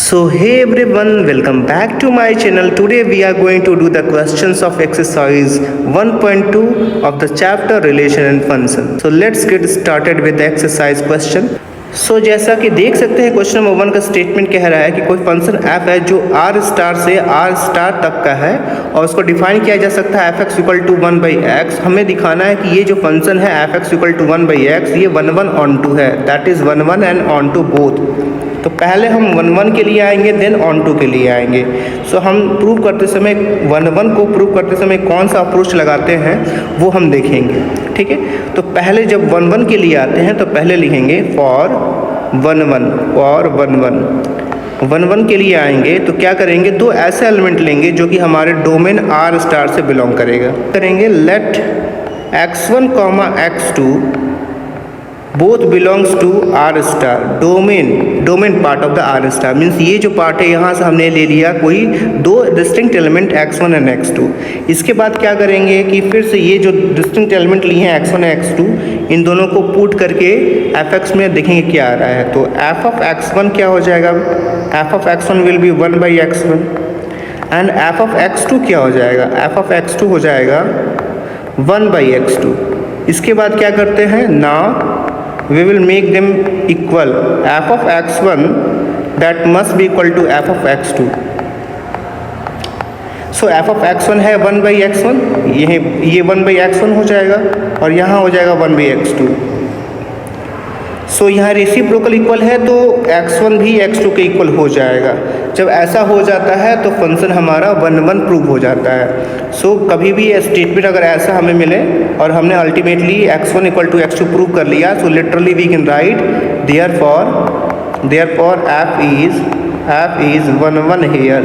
So hey everyone, welcome back to my channel. Today we are going to do the questions of exercise 1.2 of the chapter relation and function. So let's get started with the exercise question. So जैसा कि देख सकते हैं question number 1 का statement कह रहा है कि कोई फंक्शन f है जो r स्टार से r स्टार तक का है और उसको डिफाइन किया जा सकता है f(x) = 1/x। हमें दिखाना है कि ये जो फंक्शन है f(x) = 1/x ये 1 ऑन टू है, that is 1 and onto both. तो पहले हम 1 के लिए आएंगे, देन ऑन टू के लिए आएंगे। सो हम प्रूव करते समय 1 को प्रूव करते समय कौन सा अप्रोच लगाते हैं वो हम देखेंगे, ठीक है। तो पहले जब 1 के लिए आते हैं तो पहले लिखेंगे फॉर 1 के लिए आएंगे तो क्या करेंगे, दो ऐसे एलिमेंट लेंगे जो कि हमारे डोमेन r स्टार से बिलोंग करेगा। करेंगे let x1, x2 both belongs to R star, domain part of the R star. Means ये जो पार्ट है यहाँ से हमने ले लिया कोई दो distinct element x1 and x2। इसके बाद क्या करेंगे कि फिर से ये जो डिस्टिंक्ट एलिमेंट लिए हैं x1 और x2 इन दोनों को पुट करके f(x) में देखेंगे क्या आ रहा है। तो f(x1) क्या हो जाएगा, f(x1) will be 1/x1 and f(x2) क्या हो जाएगा, f(x2) हो जाएगा 1/x2। इसके बाद क्या करते हैं, now we will make them equal, f(x1) that must be equal to f(x2). so f(x1) है 1/x1, ये 1/x1 हो जाएगा और यहाँ हो जाएगा 1/x2। सो यहाँ रेसिप्रोकल इक्वल है तो x1 भी x2 के इक्वल हो जाएगा। जब ऐसा हो जाता है तो फंक्शन हमारा 1 प्रूव हो जाता है। सो कभी भी स्टेटमेंट अगर ऐसा हमें मिले और हमने अल्टीमेटली x1 = x2 प्रूव कर लिया, so literally we can write therefore f is 1 here.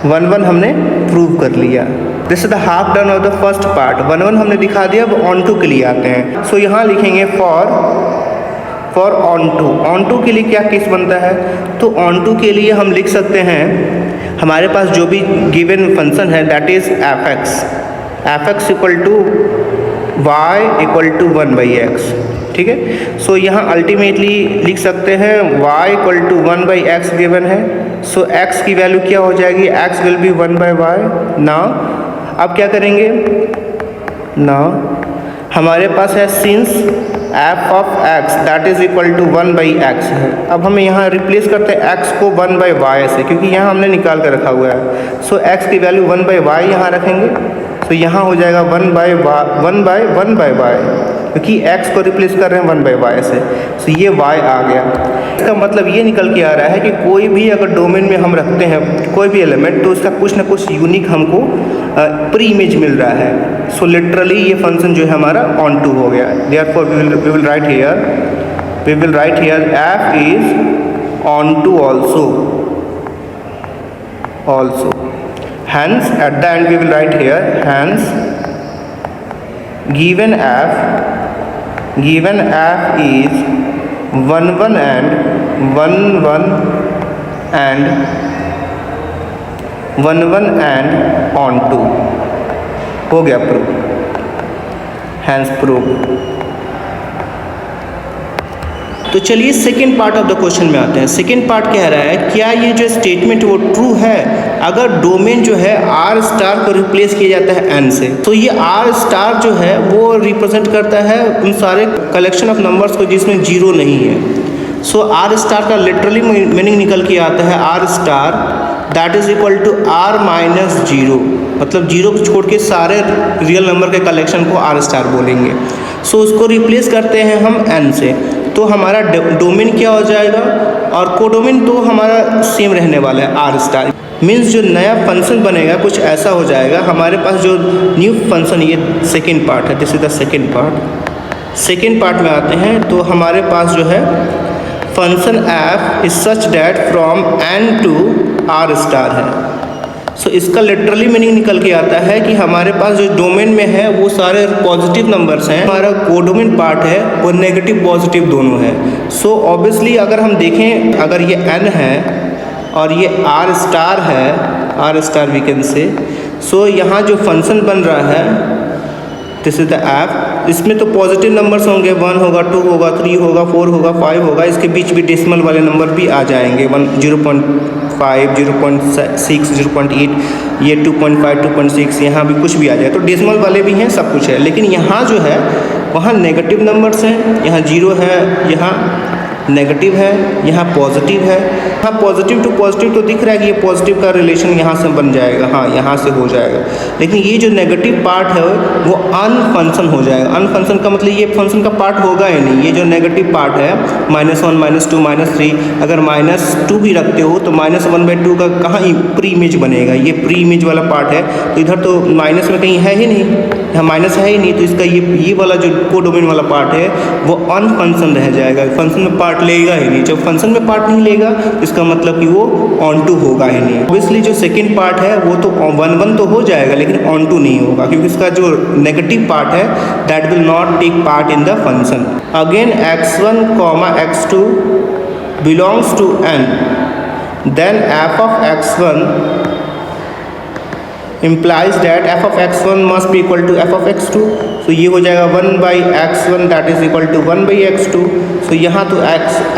1 हमने प्रूव कर लिया। This is the half done of the first part. 1 हमने दिखा दिया। अब ऑन टू के लिए आते हैं। सो यहाँ लिखेंगे फॉर ऑन टू के लिए क्या केस बनता है, तो ऑन टू के लिए हम लिख सकते हैं हमारे पास जो भी गिवन फंक्शन है that is f(x) = y = 1/x, ठीक है। सो यहाँ अल्टीमेटली लिख सकते हैं y = 1/x गिवन है। सो x की वैल्यू क्या हो जाएगी, x will be 1/y। Now अब क्या करेंगे, नाउ हमारे पास है since f(x) that is equal to 1/x है। अब हमें यहाँ रिप्लेस करते हैं x को 1/y से, क्योंकि यहाँ हमने निकाल कर रखा हुआ है। सो x की वैल्यू 1/y यहाँ रखेंगे। तो यहाँ हो जाएगा 1/y, क्योंकि x को रिप्लेस कर रहे हैं 1/y से। सो ये y आ गया। इसका मतलब ये निकल के आ रहा है कि कोई भी अगर डोमेन में हम रखते हैं कोई भी एलिमेंट तो उसका कुछ ना कुछ यूनिक हमको प्री इमेज मिल रहा है। सो लिटरली ये फंक्शन जो है हमारा ऑन टू हो गया। Therefore we will write here f is onto also hence at the end we will write here hence given f is 1 and on to हो गया प्रूव, hence प्रूव। तो चलिए second part of the question में आते हैं। Second part कह रहा है क्या ये जो स्टेटमेंट वो ट्रू है अगर डोमेन जो है आर स्टार को रिप्लेस किया जाता है एन से। तो ये आर स्टार जो है वो रिप्रेजेंट करता है उन सारे कलेक्शन ऑफ नंबर्स को जिसमें जीरो नहीं है। सो आर स्टार का लिटरली मीनिंग निकल के आता है R star that is equal to r - 0, मतलब जीरो को छोड़ के सारे रियल नंबर के कलेक्शन को आर स्टार बोलेंगे। सो उसको रिप्लेस करते हैं हम n से, तो हमारा डोमेन क्या हो जाएगा और कोडोमेन तो हमारा सेम रहने वाला है आर स्टार। मीन्स जो नया फंक्शन बनेगा कुछ ऐसा हो जाएगा। हमारे पास जो न्यू फंक्शन, ये सेकेंड पार्ट है, this is the second part. Second part में आते हैं तो हमारे पास जो है function f is such that from n to r star है। सो इसका लिटरली मीनिंग निकल के आता है कि हमारे पास जो डोमेन में है वो सारे पॉजिटिव नंबर्स हैं, हमारा कोडोमेन पार्ट है वो नेगेटिव पॉजिटिव दोनों है। सो ऑब्वियसली अगर हम देखें अगर ये n है और ये r स्टार है, r star we can say, so यहाँ जो फंक्शन बन रहा है दिस इज द एफ। इसमें तो पॉजिटिव नंबर्स होंगे, 1 होगा, 2 होगा, 3 होगा, 4 होगा, 5 होगा, इसके बीच भी डेसिमल वाले नंबर भी आ जाएंगे, 0.5, 0.6, 0.8, ये 2.5, 2.6, यहाँ भी कुछ भी आ जाए तो डेसिमल वाले भी हैं, सब कुछ है। लेकिन यहाँ जो है वहाँ नेगेटिव नंबर्स हैं, यहाँ 0 है, यहाँ नेगेटिव है, यहाँ पॉजिटिव है। हाँ, पॉजिटिव टू पॉजिटिव तो दिख रहा है कि ये पॉजिटिव का रिलेशन यहाँ से बन जाएगा, हाँ यहाँ से हो जाएगा। लेकिन ये जो नेगेटिव पार्ट है वो अनफंक्शन हो जाएगा। अनफंक्शन का मतलब ये फंक्शन का पार्ट होगा ही नहीं। ये जो नेगेटिव पार्ट है -1, -2, -3, अगर -2 भी रखते हो तो -1/2 का कहाँ प्री इमेज बनेगा, ये प्री इमेज वाला पार्ट है। तो इधर तो माइनस में कहीं है ही नहीं, यहाँ माइनस है ही नहीं, तो इसका ये वाला जो कोडोमेन वाला पार्ट है वो अनफंक्शन रह जाएगा, फंक्शन में पार्ट लेगा ही नहीं। जब फंक्शन में पार्ट नहीं लेगा इसका मतलब कि वो ऑन टू होगा ही नहीं। ऑब्वियसली जो सेकंड पार्ट है वो तो 1 तो हो जाएगा लेकिन ऑन टू नहीं होगा, क्योंकि इसका जो नेगेटिव पार्ट है that will not take part in the function. Again x1, x2 belongs to n, then f of x1 implies that f of x1 must be equal to f of x2। तो ये हो जाएगा 1/x1 that is equal to 1/x2। तो यहाँ तो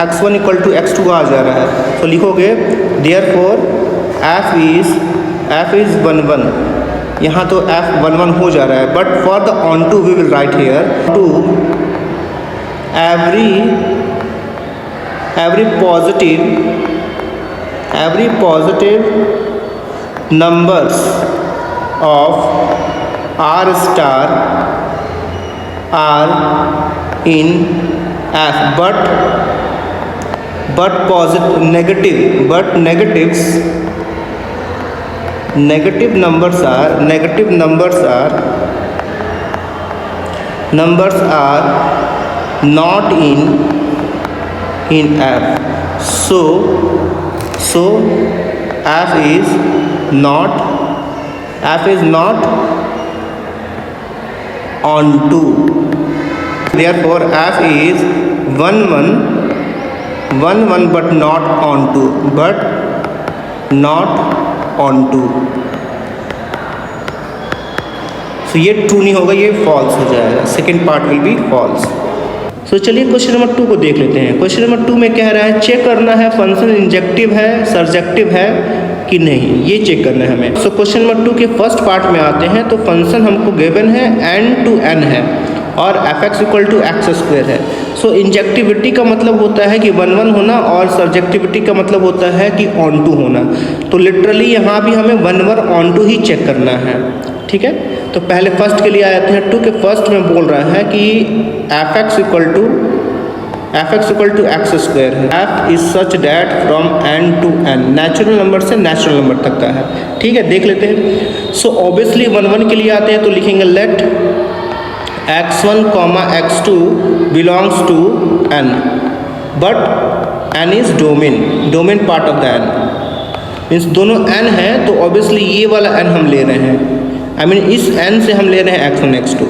x1 equal to x2 आ जा रहा है, तो लिखोगे देयरफॉर f is 1, 1। यहाँ तो f 1 हो जा रहा है, but for the onto we will write here to every positive numbers of r star are in f, but positive negative numbers are not in f, so f is not onto, therefore f is 1 1 but not onto। तो ये true नहीं होगा, ये false हो जाएगा, second part will be false. तो चलिए question number 2 को देख लेते हैं। क्वेश्चन नंबर 2 में कह रहा है चेक करना है फंक्शन इंजेक्टिव है सर्जेक्टिव है कि नहीं, ये चेक करना है हमें। सो क्वेश्चन नंबर 2 के फर्स्ट पार्ट में आते हैं। तो फंक्शन हमको गिवन है n to n है और f(x) = x² है। सो इंजेक्टिविटी का मतलब होता है कि 1 1 होना और सर्जेक्टिविटी का मतलब होता है कि ऑन टू होना। तो लिटरली यहाँ भी हमें 1 1 ऑन टू ही चेक करना है, ठीक है। तो पहले फर्स्ट के लिए आते हैं। 2 के फर्स्ट में बोल रहा है कि f(x) = x² है। f is such that from n to n, natural number से नेचुरल नंबर तक का है, ठीक है। देख लेते हैं। सो ऑब्वियसली 1 1 के लिए आते हैं तो लिखेंगे let x1, x2 belongs to n, but n is domain part of the n, means दोनों n है तो ऑब्वियसली ये वाला n हम ले रहे हैं, आई मीन इस n से हम ले रहे हैं x1 x2।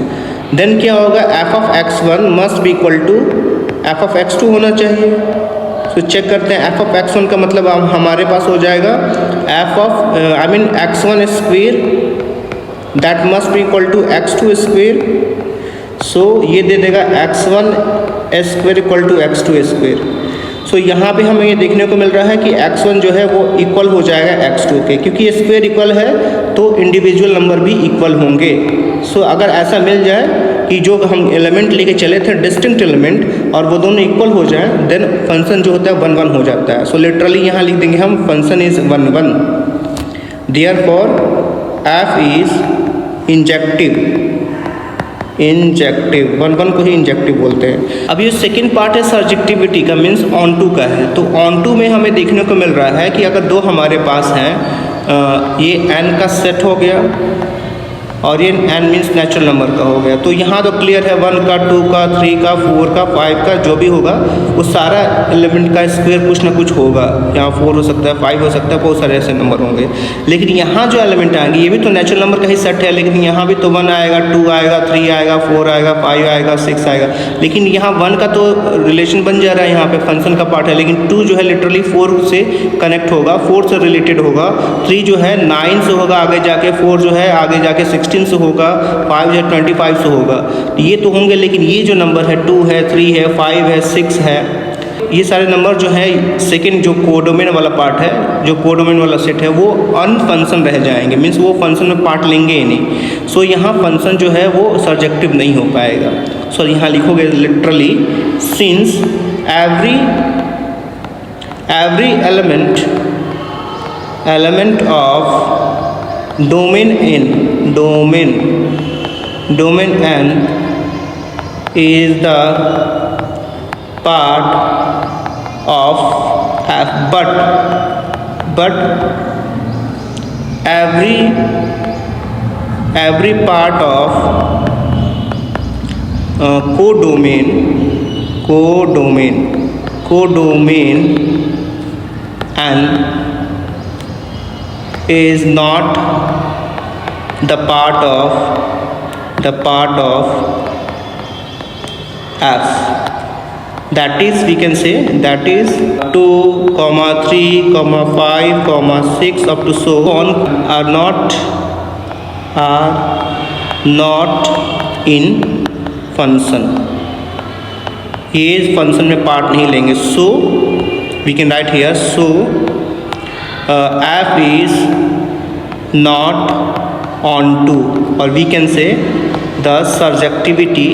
देन क्या होगा, f of x1 must be equal to f of x2 होना चाहिए। तो चेक करते हैं f of x1 का मतलब हमारे पास हो जाएगा x1² that must be equal to x2²। So ये दे देगा x1² = x2²। सो यहाँ पे हमें ये देखने को मिल रहा है कि x1 जो है वो इक्वल हो जाएगा x2 के, क्योंकि स्क्वायर इक्वल है तो इंडिविजुअल नंबर भी इक्वल होंगे। सो अगर ऐसा मिल जाए कि जो हम एलिमेंट लेके चले थे डिस्टिंक्ट एलिमेंट और वो दोनों इक्वल हो जाए, देन फंक्शन जो होता है 1 1 हो जाता है। सो लिटरली यहाँ लिख देंगे हम function is 1 1, therefore f is injective 1 1 को ही इंजेक्टिव बोलते हैं। अब ये सेकंड पार्ट है सर्जेक्टिविटी का, मीन्स ऑन टू का है। तो ऑन टू में हमें देखने को मिल रहा है कि अगर दो हमारे पास हैं, ये n का सेट हो गया और ये n मीन्स नेचुरल नंबर का हो गया। तो यहाँ तो क्लियर है 1 का 2 का 3 का 4 का 5 का जो भी होगा वो सारा एलिमेंट का स्क्वायर कुछ ना कुछ होगा। यहाँ 4 हो सकता है, 5 हो सकता है, बहुत सारे ऐसे नंबर होंगे। लेकिन यहाँ जो एलिमेंट आएंगे ये भी तो नेचुरल नंबर का ही सेट है, लेकिन यहाँ भी तो 1 आएगा, 2 आएगा, 3 आएगा, 4 आएगा, 5 आएगा, 6 आएगा। लेकिन यहाँ 1 का तो रिलेशन बन जा रहा है, यहाँ पे फंक्शन का पार्ट है, लेकिन 2 जो है लिटरली 4 से कनेक्ट होगा, 4 से रिलेटेड होगा, 3 जो है 9 से होगा आगे जाके, 4 जो है आगे जाके 16 16 से होगा, 5 है 25 से होगा, ये तो होंगे, लेकिन ये जो नंबर है 2 है, 3 है, 5 है, 6 है, ये सारे नंबर जो है सेकंड जो कोडोमेन वाला पार्ट है, जो कोडोमेन वाला सेट है, वो अनफंक्शन रह जाएंगे, मीन्स वो फंक्शन में पार्ट लेंगे ही नहीं। सो यहाँ फंक्शन जो है वो सर्जेक्टिव नहीं हो पाएगा। सो यहाँ लिखोगे literally, since every element of domain n is the part of F, but every part of codomain n is not the part of F. That is, we can say that is 2, 3, 5, 6 up to so on are not in function, ये function में part नहीं लेंगे। So we can write here, so F is not on to, or we can say the surjectivity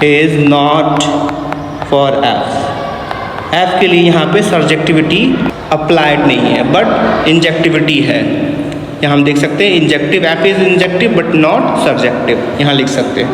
is not for F। F के लिए यहाँ पे surjectivity applied नहीं है, बट इंजेक्टिविटी है। यहाँ हम देख सकते हैं injective, F is injective but not surjective, यहाँ लिख सकते हैं।